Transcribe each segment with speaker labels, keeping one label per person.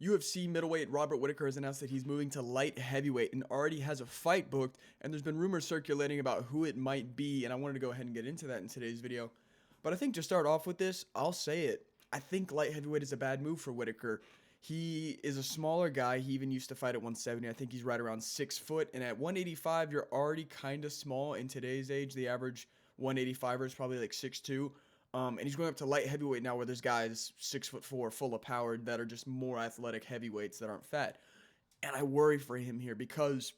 Speaker 1: UFC middleweight Robert Whitaker has announced that he's moving to light heavyweight and already has a fight booked, and there's been rumors circulating about who it might be, and I wanted to go ahead and get into that in today's video. But I think to start off with this, I'll say it. I think light heavyweight is a bad move for Whitaker. He is a smaller guy. He even used to fight at 170. I think he's right around 6 foot, and at 185, you're already kind of small in today's age. The average 185er is probably like 6'2". And he's going up to light heavyweight now, where there's guys 6'4", full of power, that are just more athletic heavyweights that aren't fat. And I worry for him here because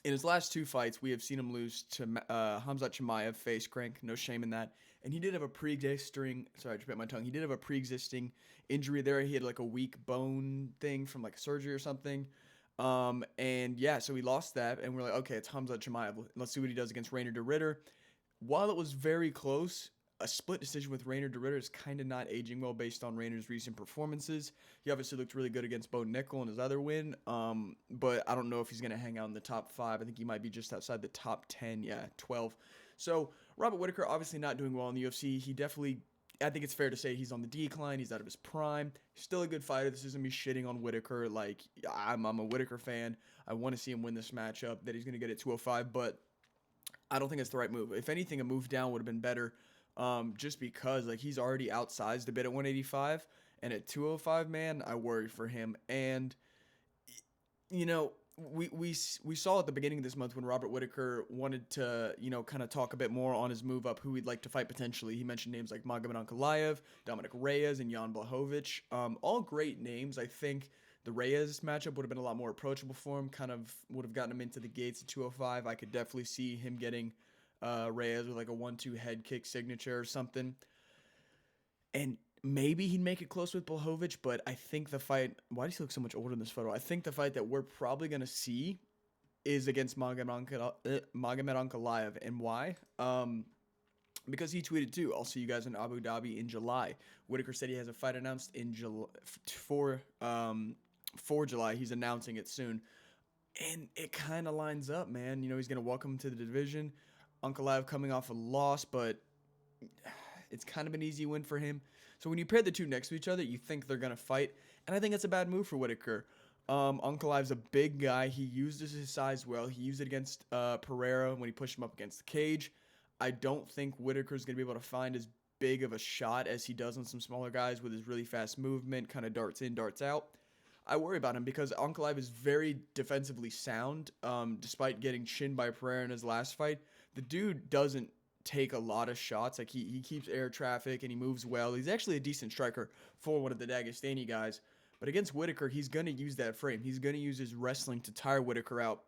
Speaker 1: in his last two fights, we have seen him lose to Hamzat Chimaev, face crank, no shame in that. And he did have a pre-existing, sorry, I just bit my tongue. He did have a pre-existing injury there. He had like a weak bone thing from like surgery or something. And yeah, so he lost that, and we're like, okay, it's Hamzat Chimaev. Let's see what he does against Reinier de Ridder. While it was very close, a split decision with Reinier de Ridder is kind of not aging well based on Rainier's recent performances. He obviously looked really good against Bo Nickel in his other win, but I don't know if he's going to hang out in the top 5. I think he might be just outside the top 10, 12. So Robert Whitaker obviously not doing well in the UFC. He definitely, I think it's fair to say he's on the decline. He's out of his prime. He's still a good fighter. This isn't me shitting on Whitaker. Like, I'm a Whitaker fan. I want to see him win this matchup, that he's going to get at 205, but I don't think it's the right move. If anything, a move down would have been better. Just because like he's already outsized a bit at 185, and at 205, man, I worry for him. And you know, we saw at the beginning of this month when Robert Whitaker wanted to, kind of talk a bit more on his move up, who he'd like to fight potentially. He mentioned names like Magomed Ankalaev, Dominic Reyes, and Jan Blachowicz. All great names. I think the Reyes matchup would have been a lot more approachable for him. Kind of would have gotten him into the gates at 205. I could definitely see him getting Reyes with like a 1-2 head kick signature or something. And maybe he'd make it close with Blachowicz, but I think the fight, why does he look so much older in this photo? I think the fight that we're probably going to see is against Magomed Ankalaev. And why? Because he tweeted too, I'll see you guys in Abu Dhabi in July. Whitaker said he has a fight announced in July, for July. He's announcing it soon. And it kind of lines up, man. He's going to welcome him to the division. Ankalaev coming off a loss, but it's kind of an easy win for him. So when you pair the two next to each other, you think they're going to fight, and I think that's a bad move for Whitaker. Ankalaev's a big guy. He uses his size well. He used it against Pereira when he pushed him up against the cage. I don't think Whitaker's going to be able to find as big of a shot as he does on some smaller guys with his really fast movement, kind of darts in, darts out. I worry about him because Ankalaev is very defensively sound, despite getting chinned by Pereira in his last fight. The dude doesn't take a lot of shots. Like, he keeps air traffic and he moves well. He's actually a decent striker for one of the Dagestani guys. But against Whitaker, he's going to use that frame. He's going to use his wrestling to tire Whitaker out.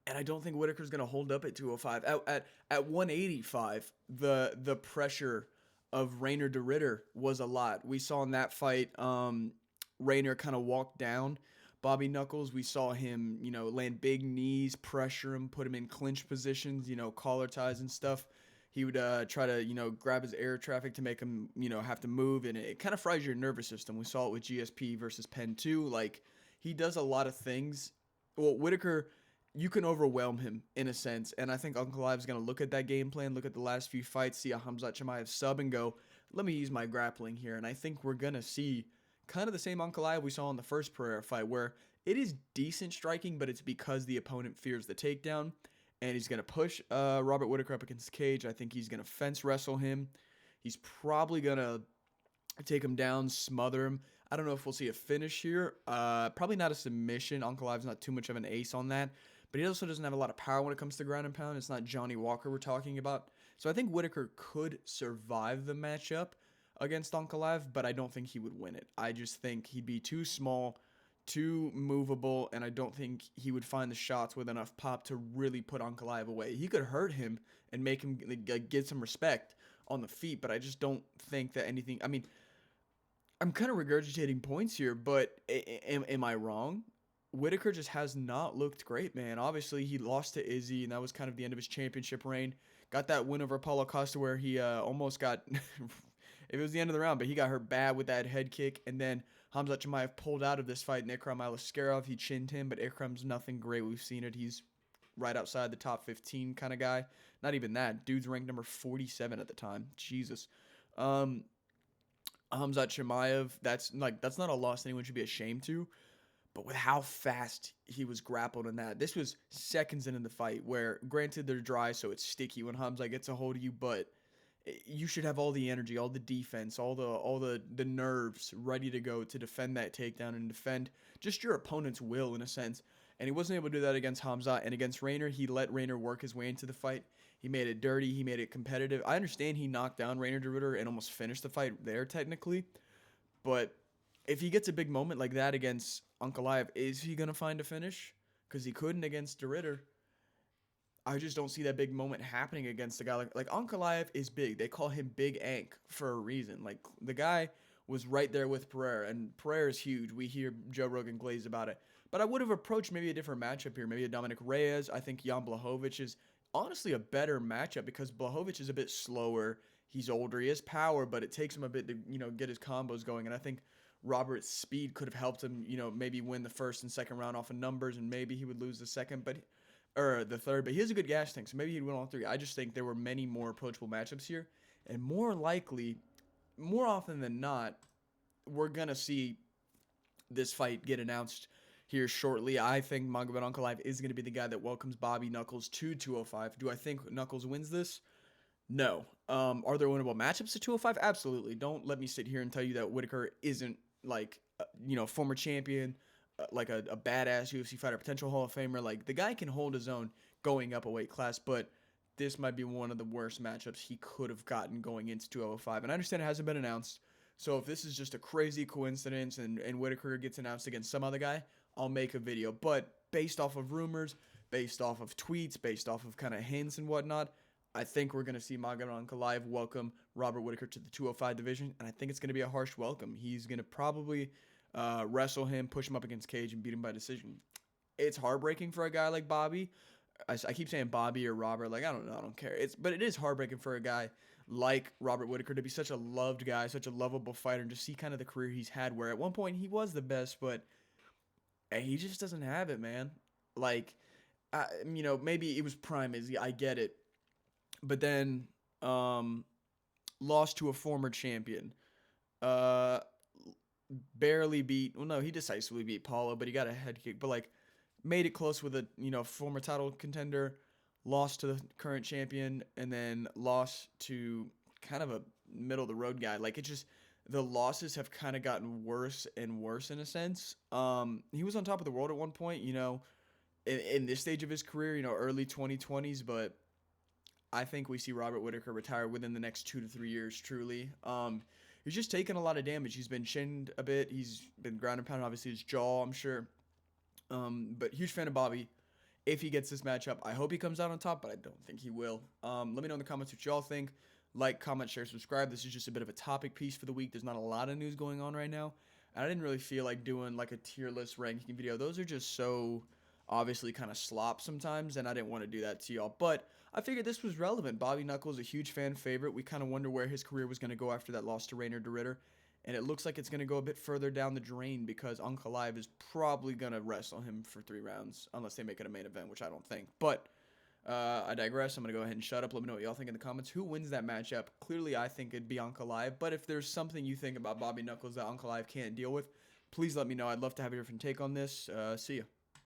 Speaker 1: And I don't think Whitaker's going to hold up at 205. At 185, the pressure of Reinier de Ridder was a lot. We saw in that fight, Reinier kind of walked down Bobby Knuckles. We saw him, land big knees, pressure him, put him in clinch positions, collar ties and stuff. He would try to, grab his air traffic to make him, have to move, and it kind of fries your nervous system. We saw it with GSP versus Penn 2. Like, he does a lot of things. Well, Whitaker, you can overwhelm him in a sense, and I think Ankalaev is going to look at that game plan, look at the last few fights, see a Hamzat Chimaev sub, and go, let me use my grappling here. And I think we're going to see kind of the same Ankalaev we saw in the first Pereira fight, where it is decent striking, but it's because the opponent fears the takedown, and he's going to push Robert Whitaker up against the cage. I think he's going to fence wrestle him. He's probably going to take him down, smother him. I don't know if we'll see a finish here. Probably not a submission. Ankalaev's not too much of an ace on that, but he also doesn't have a lot of power when it comes to ground and pound. It's not Johnny Walker we're talking about. So I think Whitaker could survive the matchup against Ankalaev, but I don't think he would win it. I just think he'd be too small, too movable, and I don't think he would find the shots with enough pop to really put Ankalaev away. He could hurt him and make him get some respect on the feet, but I just don't think that anything... I mean, I'm kind of regurgitating points here, but am I wrong? Whitaker just has not looked great, man. Obviously, he lost to Izzy, and that was kind of the end of his championship reign. Got that win over Paulo Costa where he almost got... It was the end of the round, but he got hurt bad with that head kick. And then Hamzat Chimaev pulled out of this fight. And Ikram Aliskerov, he chinned him, but Ikram's nothing great. We've seen it. He's right outside the top 15 kind of guy. Not even that. Dude's ranked number 47 at the time. Jesus. Hamzat Chimaev, that's not a loss anyone should be ashamed to. But with how fast he was grappled in that, this was seconds into the fight. Where granted they're dry, so it's sticky when Hamzat gets a hold of you, but you should have all the energy, all the defense, all the nerves ready to go to defend that takedown and defend just your opponent's will in a sense. And he wasn't able to do that against Hamza. And against Rainer, he let Rainer work his way into the fight. He made it dirty. He made it competitive. I understand he knocked down Rainer de Ritter and almost finished the fight there technically. But if he gets a big moment like that against Ankalaev, is he going to find a finish? Because he couldn't against de Ritter. I just don't see that big moment happening against a guy like Ankalaev is big. They call him Big Ank for a reason. Like the guy was right there with Pereira, and Pereira is huge. We hear Joe Rogan glaze about it. But I would have approached maybe a different matchup here. Maybe a Dominic Reyes. I think Jan Blachowicz is honestly a better matchup because Blachowicz is a bit slower. He's older. He has power, but it takes him a bit to, get his combos going. And I think Robert's speed could have helped him, maybe win the first and second round off of numbers, and maybe he would lose the second, or the third. But he has a good gas tank, so maybe he'd win all three. I just think there were many more approachable matchups here, and more likely, more often than not, we're gonna see this fight get announced here shortly. I think Magomed Ankalaev is going to be the guy that welcomes Bobby Knuckles to 205. Do I think Knuckles wins this? No. Are there winnable matchups at 205? Absolutely. Don't let me sit here and tell you that Whitaker isn't like, former champion, like a badass UFC fighter, potential Hall of Famer. Like the guy can hold his own going up a weight class, but this might be one of the worst matchups he could have gotten going into 205. And I understand it hasn't been announced. So if this is just a crazy coincidence and Whitaker gets announced against some other guy, I'll make a video. But based off of rumors, based off of tweets, based off of kind of hints and whatnot, I think we're going to see Magomed Ankalaev welcome Robert Whitaker to the 205 division, and I think it's going to be a harsh welcome. He's going to probably wrestle him, push him up against cage, and beat him by decision. It's heartbreaking for a guy like Bobby. I keep saying Bobby or Robert. Like, I don't know. I don't care. But it is heartbreaking for a guy like Robert Whitaker to be such a loved guy, such a lovable fighter, and just see kind of the career he's had where at one point he was the best, but he just doesn't have it, man. Like, maybe it was prime Izzy. I get it. But then lost to a former champion. Barely beat. Well, no, he decisively beat Paulo, but he got a head kick. But, made it close with a, former title contender. Lost to the current champion. And then lost to kind of a middle-of-the-road guy. Like, it just... The losses have kind of gotten worse and worse in a sense. He was on top of the world at one point, in this stage of his career, early 2020s. But I think we see Robert Whitaker retire within the next 2 to 3 years, truly. He's just taken a lot of damage. He's been chinned a bit. He's been ground and pounded, obviously, his jaw, I'm sure. But huge fan of Bobby. If he gets this matchup, I hope he comes out on top, but I don't think he will. Let me know in the comments what y'all think. Like, comment, share, subscribe. This is just a bit of a topic piece for the week. There's not a lot of news going on right now. And I didn't really feel like doing like a tier list ranking video. Those are just so obviously kind of slop sometimes, and I didn't want to do that to y'all. But I figured this was relevant. Bobby Knuckles, a huge fan favorite. We kind of wonder where his career was going to go after that loss to Rainer de Ritter. And it looks like it's going to go a bit further down the drain because Ankalaev is probably going to wrestle him for 3 rounds unless they make it a main event, which I don't think. But I digress. I'm going to go ahead and shut up. Let me know what y'all think in the comments. Who wins that matchup? Clearly, I think it'd be Ankalaev. But if there's something you think about Bobby Knuckles that Ankalaev can't deal with, please let me know. I'd love to have a different take on this. See ya.